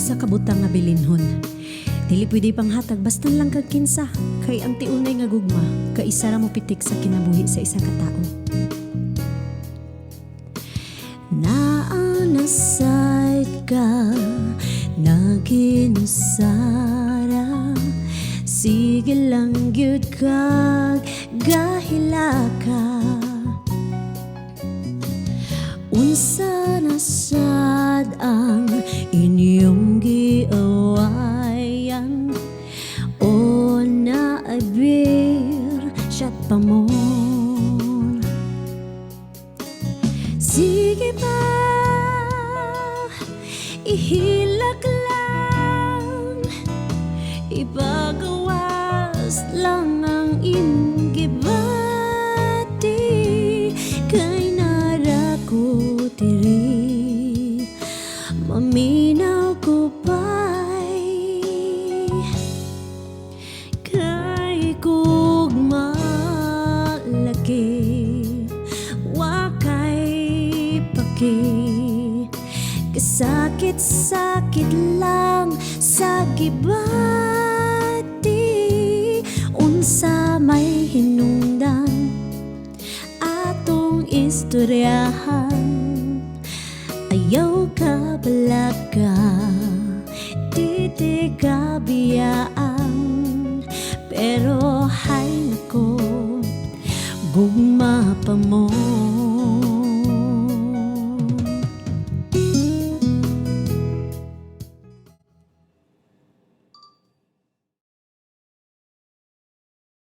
Usa ka butang nga bilinhon. Dili pwede panghatag basta lang kag kinsa. Kay ang tiunay nga gugma, kaisa ra mo pitik sa kinabuhi sa isa ka tawo. Naanasad ka, naginusara. Sige lang gyud kag gahila ka. Unsa na sad ang inyong giawayan, o naabir siyat pa mo. Sige pa, ihilak lang, ipagawas lang ang imong gibati. Kay nara ko diri, maminaw ko pa'y kay gugma lagi, wakay paki. Kasakit-sakit lang sa gibati. Unsa may hinungdan atong istoryahan. Ayaw ka balaga, di ka biyaan. Pero hay nako, gugma pa mo.